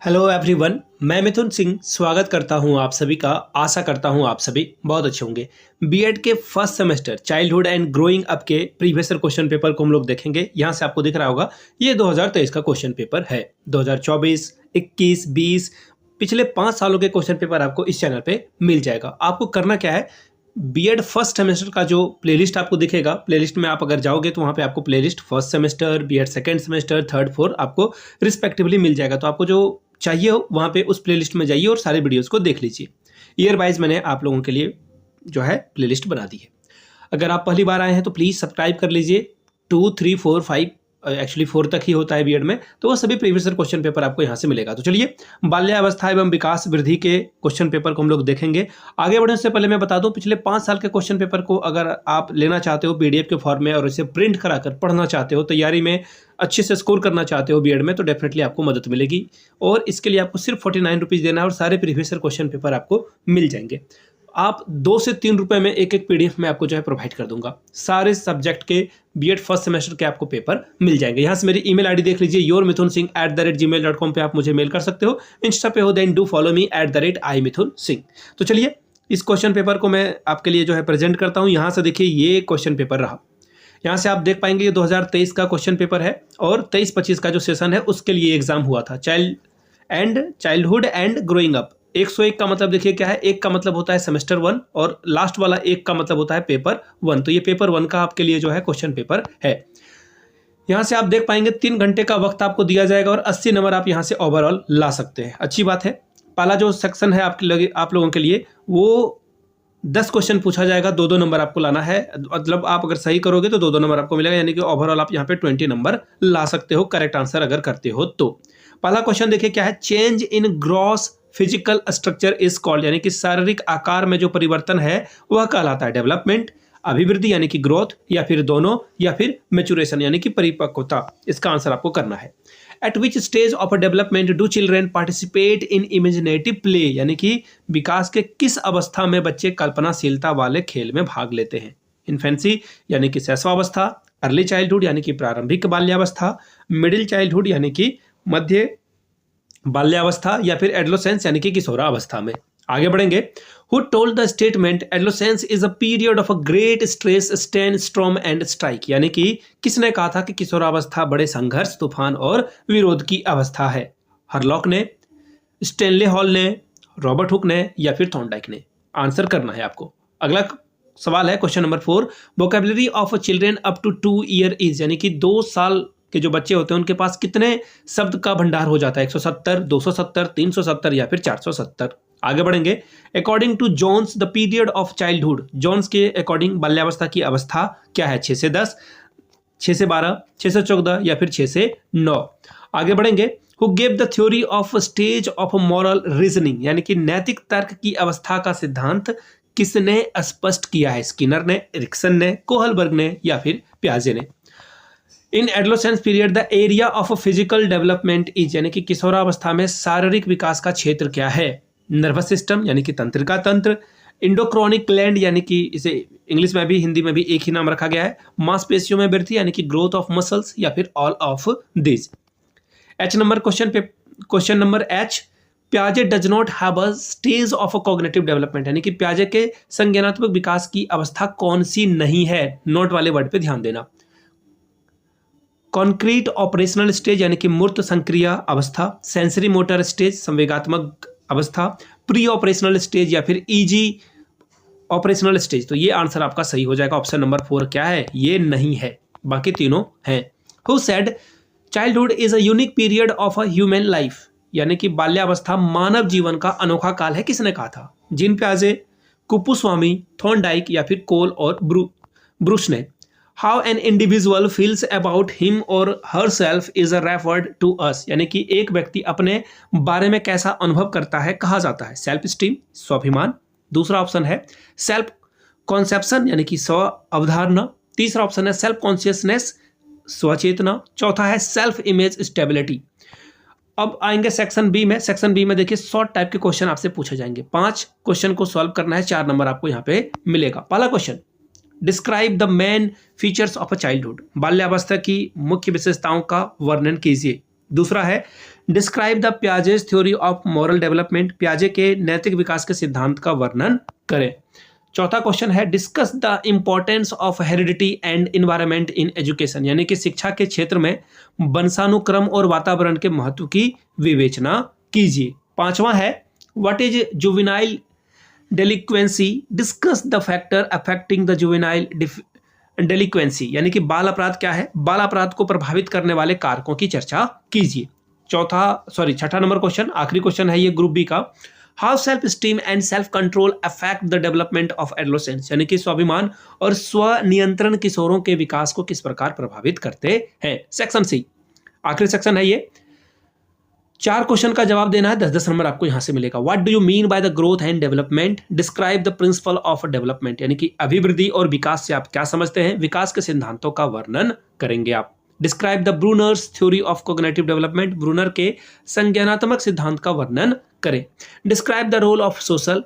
Hello everyone, मैं मिथुन सिंह स्वागत करता हूं आप सभी का। आशा करता हूं आप सभी बहुत अच्छे होंगे। बीएड के first semester childhood and growing up के प्रीवियस ईयर क्वेश्चन पेपर को हम लोग देखेंगे। यहां से आपको दिख रहा होगा ये 2023 का क्वेश्चन पेपर है। 2024, 21, 20 पिछले 5 सालों के क्वेश्चन पेपर आपको इस चैनल पे मिल जाएगा। आपको करना क्या है, बीएड फर्स्ट सेमेस्टर का जो प्लेलिस्ट आपको दिखेगा, प्लेलिस्ट में आप अगर जाओगे तो वहाँ पे आपको playlist first semester, BEd second semester, third, fourth आपको रिस्पेक्टिवली मिल जाएगा। तो आपको जो चाहिए हो वहाँ पे उस प्लेलिस्ट में जाइए और सारे वीडियोस को देख लीजिए। ईयर वाइज मैंने आप लोगों के लिए जो है प्लेलिस्ट बना दी है। अगर आप पहली बार आए हैं तो प्लीज़ सब्सक्राइब कर लीजिए। 2, 3, 4, 5 एक्चुअली 4 तक ही होता है बीएड में, तो वो सभी प्रीवियस ईयर क्वेश्चन पेपर आपको यहाँ से मिलेगा। तो चलिए बाल्यावस्था एवं विकास वृद्धि के क्वेश्चन पेपर को हम लोग देखेंगे। आगे बढ़ने से पहले मैं बता दूं, पिछले 5 साल के क्वेश्चन पेपर को अगर आप लेना चाहते हो पीडीएफ के फॉर्म में और इसे प्रिंट कराकर पढ़ना चाहते हो, तैयारी में अच्छे से स्कोर करना चाहते हो बीएड में, तो डेफिनेटली आपको मदद मिलेगी। और इसके लिए आपको सिर्फ 49 रुपीज़ देना है और सारे प्रीवियस ईयर क्वेश्चन पेपर आपको मिल जाएंगे। आप 2 से 3 रुपए में एक पीडीएफ में आपको जो है प्रोवाइड कर दूंगा। सारे सब्जेक्ट के बीएड फर्स्ट सेमेस्टर के आपको पेपर मिल जाएंगे। यहाँ से मेरी ईमेल आईडी देख लीजिए, yourmithunsingh@gmail.com पे आप मुझे मेल कर सकते हो। इंस्टा पे हो then do follow me @imithunsingh। तो चलिए इस क्वेश्चन पेपर को मैं आपके लिए जो है प्रेजेंट करता हूँ। यहाँ से देखिए ये क्वेश्चन पेपर रहा। यहाँ से आप देख पाएंगे ये 2023 का क्वेश्चन पेपर है और 23-25 का जो सेशन है उसके लिए एग्जाम हुआ था। चाइल्डहुड एंड ग्रोइंग अप 101 का मतलब देखिए क्या है। एक का मतलब होता है सेमेस्टर 1 और लास्ट वाला एक का मतलब होता है पेपर 1। तो ये पेपर 1 का आपके लिए जो है क्वेश्चन पेपर है। यहाँ से आप देख पाएंगे 3 घंटे का वक्त आपको दिया जाएगा और 80 नंबर आप यहाँ से ओवरऑल ला सकते हैं। अच्छी बात है। पहला जो सेक्शन है आप लोगों के लिए वो 10 क्वेश्चन पूछा जाएगा, 2-2 नंबर आपको लाना है। मतलब आप अगर सही करोगे तो 2-2 नंबर आपको मिलेगा, यानी कि ओवरऑल आप यहाँ पे 20 नंबर ला सकते हो करेक्ट आंसर अगर करते हो तो। पहला क्वेश्चन देखिए क्या है, change in gross physical structure is called, यानी कि शारीरिक आकार में जो परिवर्तन है वह कहलाता है डेवलपमेंट, अभिवृद्धि यानी कि ग्रोथ, या फिर दोनों, या फिर मैच्योरेशन यानी कि परिपक्वता। इसका आंसर आपको करना है। Eight which stage of development do children participate in imaginative play, यानी कि विकास के किस अवस्था में बच्चे कल्पनाशीलता वाले खेल में भाग लेते हैं। इन्फेंसी यानी कि शैशवावस्था, अर्ली चाइल्डहुड यानी कि प्रारंभिक बाल्यावस्था, मिडिल चाइल्डहुड यानी कि मध्य बाल्यावस्था, या फिर एडोलेसेंस यानी कि किशोरावस्था में। आगे बढ़ेंगे। Who told the statement adolescence is a period of a great stress, strain, storm and strike, यानी कि किसने कहा था कि किशोरावस्था बड़े संघर्ष, तूफान और विरोध की अवस्था है। हरलॉक ने, स्टेनले हॉल ने, रॉबर्ट हुक ने, या फिर थॉर्नडाइक ने। आंसर करना है आपको। अगला सवाल है question number 4, vocabulary of children up to 2 year is, यानी कि 2 साल के जो बच्चे होते हैं उनके पास कितने शब्द का भंडार हो जाता है। 170, 270, 370 या फिर 470। आगे बढ़ेंगे। According to Jones the period of childhood, Jones के अकॉर्डिंग बाल्यावस्था की अवस्था क्या है। 6 से 10, 6 से 12, 6 से 14 या फिर 6 से 9। आगे बढ़ेंगे। Who gave the theory of stage of moral reasoning, यानी कि नैतिक तर्क की अवस्था का सिद्धांत किसने स्पष्ट किया है। स्किनर ने, एरिक्सन ने, कोहलबर्ग ने, या फिर प्याजे ने। In adolescence period the area of physical development is, यानी कि किशोरावस्था में शारीरिक विकास का क्षेत्र क्या है। नर्वस सिस्टम यानी कि तंत्रिका तंत्र, इंडोक्रोनिक ग्लैंड यानी कि इसे इंग्लिश में भी हिंदी में भी एक ही नाम रखा गया है, मांसपेशियों में वृद्धि यानी कि ग्रोथ ऑफ मसल्स, या फिर all of this. Question number H, प्याजे does not have a stage of a cognitive development, यानी कि प्याजे के संज्ञानात्मक विकास की अवस्था कौन सी नहीं है। नोट वाले वर्ड पे ध्यान देना। कॉन्क्रीट ऑपरेशनल स्टेज यानी कि मूर्त संक्रिय अवस्था, सेंसरी मोटर स्टेज संवेगात्मक अवस्था, प्री ऑपरेशनल स्टेज, या फिर ईजी ऑपरेशनल स्टेज। तो ये आंसर आपका सही हो जाएगा। ऑप्शन नंबर 4 क्या है, ये नहीं है, बाकी तीनों हैं। Who said childhood is a unique period of a human life, यानी कि बाल्यावस्था मानव जीवन का अनोखा काल है, किसने कहा था। जीन प्याजे, कुपुस्वामी, थॉर्नडाइक, या फिर कोल और ब्रूस ने। How an individual feels about him और herself is referred to as, यानी कि एक व्यक्ति अपने बारे में कैसा अनुभव करता है कहा जाता है। सेल्फ स्टीम, स्वाभिमान। दूसरा ऑप्शन है सेल्फ कॉन्सेप्शन, यानी कि स्व अवधारणा। तीसरा ऑप्शन है सेल्फ कॉन्शियसनेस, स्वचेतना। चौथा है सेल्फ इमेज स्टेबिलिटी। अब आएंगे सेक्शन बी में। सेक्शन बी में देखिए शॉर्ट टाइप के क्वेश्चन आपसे पूछे जाएंगे। 5 क्वेश्चन को सॉल्व करना है, 4 नंबर आपको यहाँ पे मिलेगा। पहला question, describe the main features of a childhood, बाल्यावस्था की मुख्य विशेषताओं का वर्णन कीजिए। दूसरा है describe the Piaget's theory of moral development, पियाजे के नैतिक विकास के सिद्धांत का वर्णन करें। चौथा क्वेश्चन है discuss the importance of heredity and environment in education, यानी कि शिक्षा के क्षेत्र में वंशानुक्रम और वातावरण के महत्व की विवेचना कीजिए। पांचवा है what is juvenile delinquency, discuss the factor affecting the juvenile delinquency, यानी कि बाल अपराध क्या है, बाल अपराध को प्रभावित करने वाले कारकों की चर्चा कीजिए। छठा नंबर क्वेश्चन, आखिरी क्वेश्चन है ये ग्रुप बी का, how self esteem and self control affect the development of adolescence, यानी कि स्वाभिमान और स्वनियंत्रण किशोरों के विकास को किस प्रकार प्रभावित करते हैं। सेक्शन सी आखिरी सेक्शन है ये, 4 क्वेश्चन का जवाब देना है, 10-10 नंबर आपको यहां से मिलेगा। What do you mean by the growth and development, describe the principle of development, यानी कि अभिवृद्धि और विकास से आप क्या समझते हैं, विकास के सिद्धांतों का वर्णन करेंगे आप। Describe the Bruner's theory of cognitive development, Bruner के संज्ञानात्मक सिद्धांत का वर्णन करें। Describe the role of social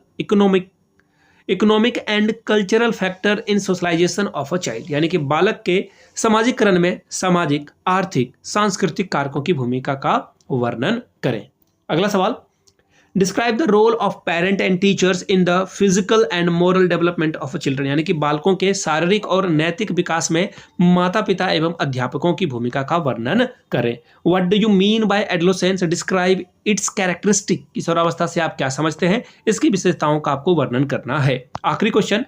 economic and cultural factor in socialization of a child, यानी कि बालक के सामाजिकरण में सामाजिक, आर्थिक, सांस्कृतिक कारकों की भूमिका का वर्णन करें। अगला सवाल, describe the role of parent and teachers in the physical and moral development of children, यानी कि बालकों के शारीरिक और नैतिक विकास में माता पिता एवं अध्यापकों की भूमिका का वर्णन करें। What do you mean by adolescence, describe it's characteristic, किशोरावस्था से आप क्या समझते हैं, इसकी विशेषताओं का आपको वर्णन करना है। आखिरी question,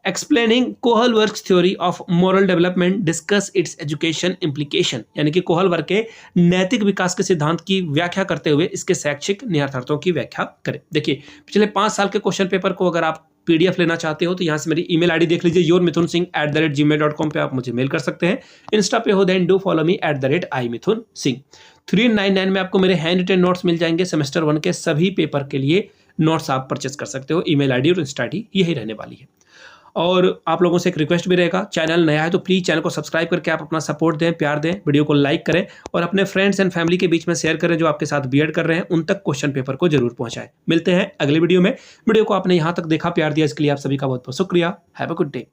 explaining Kohlberg's theory of moral development, discuss its education implication, यानी कि कोहलबर्ग के नैतिक विकास के सिद्धांत की व्याख्या करते हुए इसके शैक्षिक निहितार्थों की व्याख्या करें। देखिए पिछले 5 साल के क्वेश्चन पेपर को अगर आप PDF लेना चाहते हो तो यहाँ से मेरी ईमेल आईडी देख लीजिए, yourmithunsingh@gmail.com पे आप मुझे मेल कर सकते हैं। इंस्टा पे हो then do follow me @imithunsingh। 399 में आपको मेरे हैंड रिटन नोट्स मिल जाएंगे, सेमेस्टर 1 के सभी पेपर के लिए नोट्स आप परचेस कर सकते हो। ईमेल आईडी और इंस्टा आईडी यही रहने वाली है। और आप लोगों से एक रिक्वेस्ट भी रहेगा, चैनल नया है तो प्लीज़ चैनल को सब्सक्राइब करके आप अपना सपोर्ट दें, प्यार दें, वीडियो को लाइक करें और अपने फ्रेंड्स एंड फैमिली के बीच में शेयर करें जो आपके साथ बीएड कर रहे हैं, उन तक क्वेश्चन पेपर को जरूर पहुंचाएं। मिलते हैं अगले वीडियो में। वीडियो को आपने यहाँ तक देखा, प्यार दिया, इसके लिए आप सभी का बहुत बहुत शुक्रिया। Have a good day.